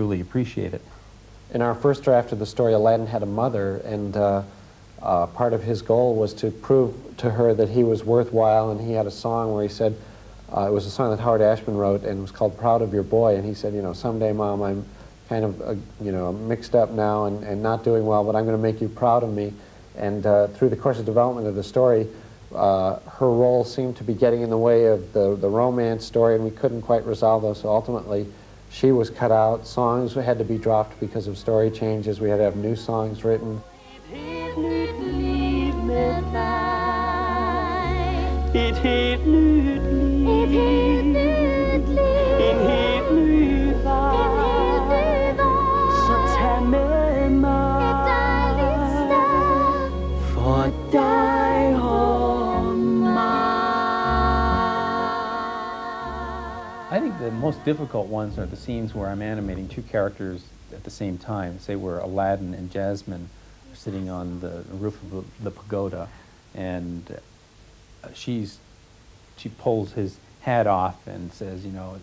truly appreciate it. In our first draft of the story, Aladdin had a mother, and part of his goal was to prove to her that he was worthwhile, and he had a song where he said, it was a song that Howard Ashman wrote, and it was called Proud of Your Boy, and he said, you know, someday, Mom, I'm kind of, you know, mixed up now and not doing well, but I'm going to make you proud of me. And through the course of development of the story, her role seemed to be getting in the way of the romance story, and we couldn't quite resolve those, so ultimately she was cut out. Songs had to be dropped because of story changes. We had to have new songs written. I think the most difficult ones are the scenes where I'm animating two characters at the same time. Say where Aladdin and Jasmine are sitting on the roof of the pagoda, and she pulls his hat off and says, you know,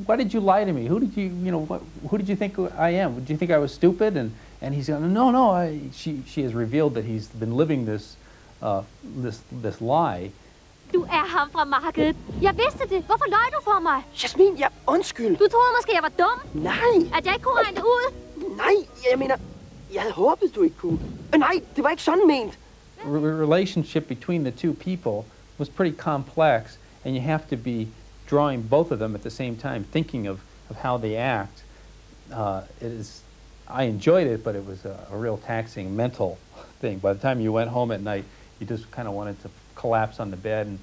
why did you lie to me? Who did you think I am? Did you think I was stupid? And he's going, no. She has revealed that he's been living this lie. Du ham fra markedet. Jeg vidste det. Hvorfor løj du for mig? Jasmin, undskyld. Du troede måske, jeg var dum? Nej. At jeg ikke kunne regne det ud? Nej, jeg mener, jeg havde håbet, du ikke kunne. Nej, det var ikke sådan ment. The relationship between the two people was pretty complex, and you have to be drawing both of them at the same time, thinking of how they act. I enjoyed it, but it was a real taxing mental thing. By the time you went home at night, you just kind of wanted to collapse on the bed. And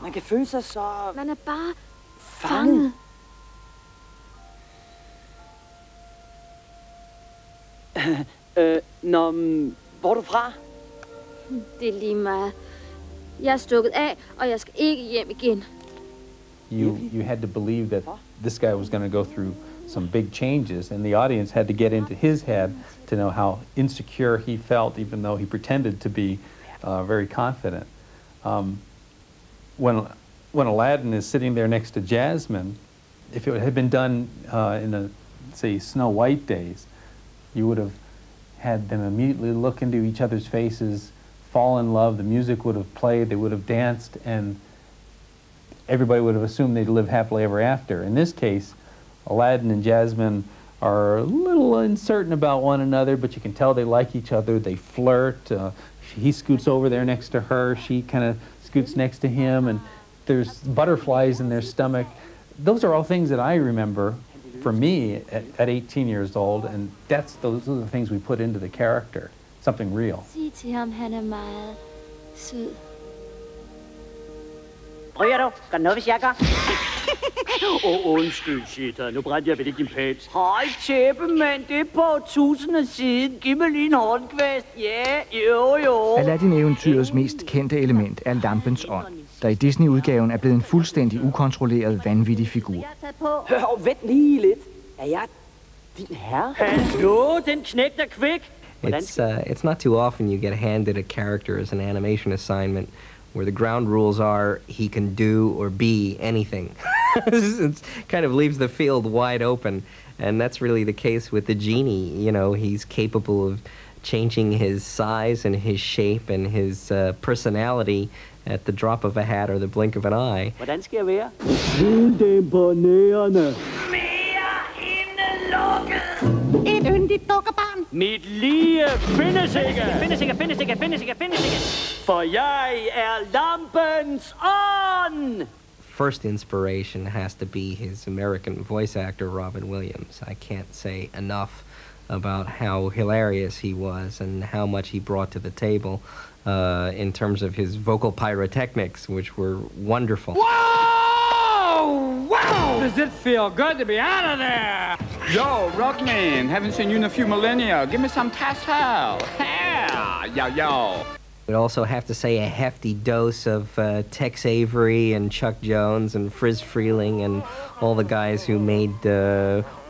man kan føle sig så... Man er bare fanget. Hvor er du fra? Det er lige meget. Jeg er stukket af, og jeg skal ikke hjem igen. You had to believe that this guy was going to go through some big changes, and the audience had to get into his head to know how insecure he felt, even though he pretended to be very confident. When Aladdin is sitting there next to Jasmine, if it had been done in the, say, Snow White days, you would have had them immediately look into each other's faces, fall in love, the music would have played, they would have danced, and everybody would have assumed they'd live happily ever after. In this case, Aladdin and Jasmine are a little uncertain about one another, but you can tell they like each other. They flirt. He scoots over there next to her. She kind of scoots next to him, and there's butterflies in their stomach. Those are all things that I remember for me at 18 years old, and those are the things we put into the character, something real. Sig til ham, han er meget sød. Ryger du? Gør noget, hvis jeg gør? Undskyld, shitter. Nu brændte jeg ved din pels. Høj tæppe, mand. Det er på 1000 siden. Giv mig lige en håndkvæst. Ja, jo. Aladdin-eventyrets mest kendte element er lampens ånd, der i Disney-udgaven er blevet en fuldstændig ukontrolleret, vanvittig figur. Hør, vent lige lidt. Er jeg din herre? Hallo, den knægt er kvik. It's not too often you get handed a character as an animation assignment where the ground rules are he can do or be anything. It kind of leaves the field wide open, and that's really the case with the genie. You know, he's capable of changing his size and his shape and his personality at the drop of a hat or the blink of an eye. Hvordan skal jeg være? Helt imponerende. Mere indelukket. Et yndigt dukkerbarn. Mit lige findesikke. Findesikke. For jeg er lampens ånd. First inspiration has to be his American voice actor, Robin Williams. I can't say enough about how hilarious he was and how much he brought to the table in terms of his vocal pyrotechnics, which were wonderful. Whoa! Wow! Does it feel good to be out of there? Yo, Rockman, haven't seen you in a few millennia. Give me some tassel. Yeah, yo. We'd also have to say a hefty dose of Tex Avery and Chuck Jones and Friz Freleng and all the guys who made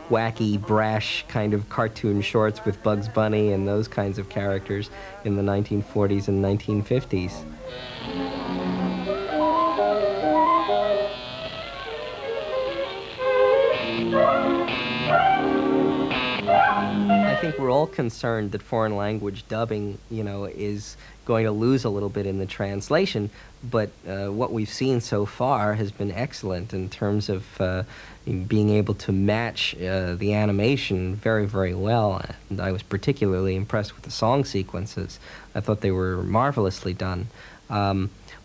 wacky, brash kind of cartoon shorts with Bugs Bunny and those kinds of characters in the 1940s and 1950s. think we're all concerned that foreign language dubbing, you know, is going to lose a little bit in the translation, but what we've seen so far has been excellent in terms of being able to match the animation very, very well. And I was particularly impressed with the song sequences. I thought they were marvelously done.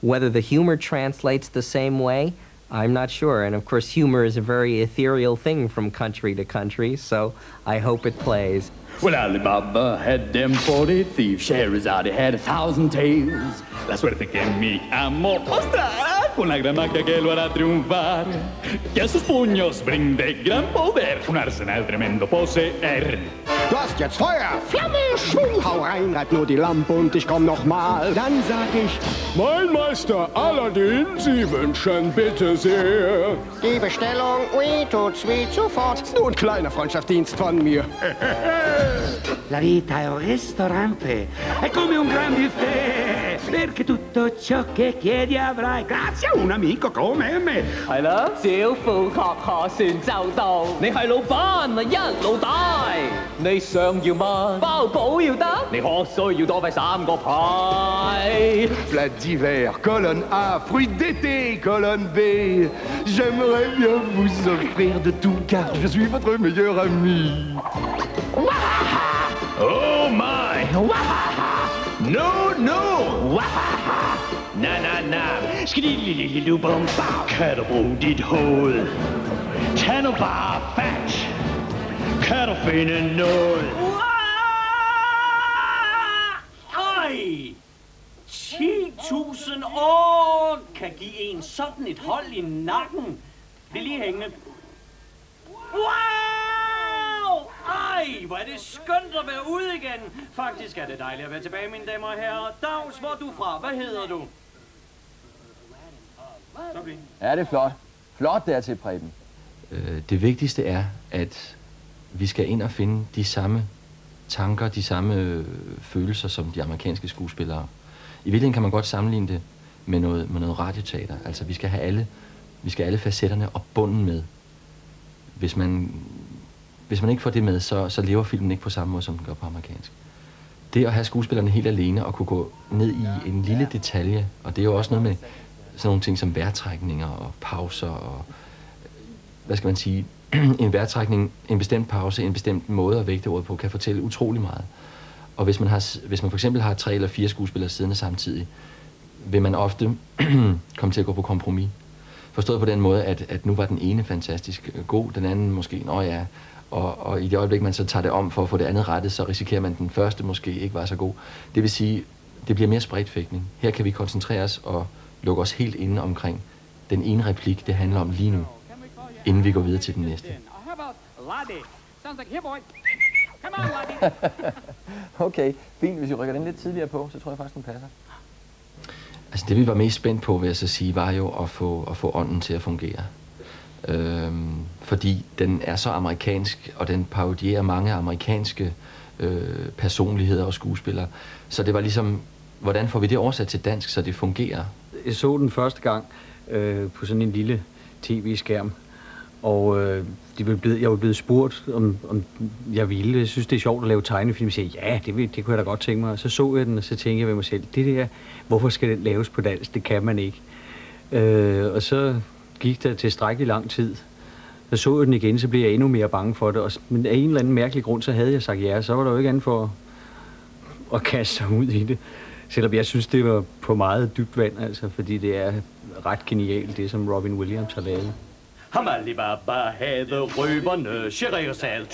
Whether the humor translates the same way, I'm not sure. And of course, humor is a very ethereal thing from country to country, so I hope it plays. Well, Alibaba had them 40 thieves, Scheherazade had 1,000 tales. La suerte que mi amor mostrará con la gran magia que lo hará triunfar. Que a sus puños brinde gran poder, un arsenal tremendo poseer. Du hast jetzt Feuer, Flamme, Schwung, hau rein, reib nur die Lampe und ich komm noch mal. Dann sag ich, mein Meister Aladdin, Sie wünschen bitte sehr. Die Bestellung, oui, tut's wie sofort. Nur ein kleiner Freundschaftsdienst von mir. La vita è un ristorante, è come un gran buffet, perché tutto ciò che chiedi avrai, grazie a un amico come me. 係啦，小富學學算就到，你係老闆啊一路大，你想要乜包保要得，你學需要多費3個派。 Plat d'hiver, colonne A, fruits d'été, colonne B. J'aimerais bien vous offrir de tout car je suis votre meilleur ami. Oh my! Wahaha! No, no! Wahaha! Na, na, na! Skidididididubum bow! Cattle dit hole! Channel bar fetch! Cattle fin and null! Ej! 10.000 år kan give en sådan et hold i nakken. Bliv lige hængende. Wow! Ej, hvor er det skønt at være ude igen. Faktisk er det dejligt at være tilbage, mine damer og herrer. Dags, hvor er du fra? Hvad hedder du? Så bliv. Ja, det er flot. Flot der til, Preben. Det vigtigste er, at vi skal ind og finde de samme tanker, de samme følelser som de amerikanske skuespillere. I virkeligheden kan man godt sammenligne det med noget radioteater. Altså, vi skal have alle facetterne og bunden med. Hvis man ikke får det med, så lever filmen ikke på samme måde, som den gør på amerikansk. Det at have skuespillerne helt alene og kunne gå ned i en lille detalje, og det er jo også noget med sådan nogle ting som vejrtrækninger og pauser og, hvad skal man sige, en vejrtrækning, en bestemt pause, en bestemt måde at vægte ordet på, kan fortælle utrolig meget. Og hvis man for eksempel har 3 eller 4 skuespillere siddende samtidig, vil man ofte komme til at gå på kompromis. Forstået på den måde, at nu var den ene fantastisk god, den anden måske, nå ja, og i det øjeblik, man så tager det om for at få det andet rettet, så risikerer man, at den første måske ikke var så god. Det vil sige, det bliver mere spredtfægtning. Her kan vi koncentrere os og lukke os helt inde omkring den ene replik, det handler om lige nu, inden vi går videre til den næste. Okay, fint. Hvis vi rykker den lidt tidligere på, så tror jeg faktisk, den passer. Altså det vi var mest spændt på, vil jeg så sige, var jo at få ånden til at fungere. Fordi den er så amerikansk, og den parodierer mange amerikanske personligheder og skuespillere. Så det var ligesom, hvordan får vi det oversat til dansk, så det fungerer? Jeg så den første gang på sådan en lille tv-skærm, og jeg var blevet spurgt, om jeg ville. Jeg synes, det er sjovt at lave tegnefilm. Jeg siger, ja, det kunne jeg da godt tænke mig. Og så jeg den, og så tænkte jeg ved mig selv, det der, hvorfor skal den laves på dansk? Det kan man ikke. Og så gik der tilstrækkeligt lang tid. Så jeg den igen, så blev jeg endnu mere bange for det. Men af en eller anden mærkelig grund, så havde jeg sagt ja. Så var der jo ikke andet for at kaste sig ud i det. Selvom jeg synes, det var på meget dybt vand, altså, fordi det er ret genialt, det som Robin Williams har lavet. Ham Alibaba havde røverne, Scheherazade.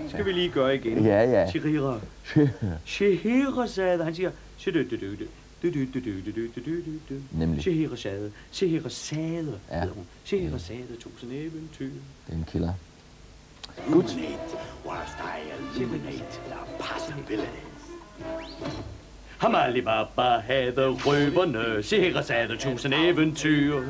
Skal vi lige gøre igen? Ja, ja. Scheherazade, han siger... Nemlig. Scheherazade. Ja. Scheherazade, 1000 eventyr. Det er en killer. Good. Ham Alibaba havde røverne, Scheherazade, 1000 eventyr.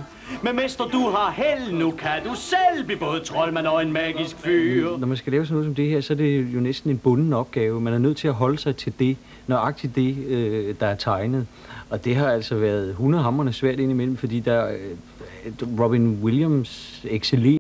Men mester, du har held, nu kan du selv blive både troldmand og en magisk fyr. Når man skal lave sådan noget som det her, så er det jo næsten en bunden opgave. Man er nødt til at holde sig til det, nøjagtigt det, der er tegnet. Og det har altså været hundehamrende svært indimellem, fordi Robin Williams excellerer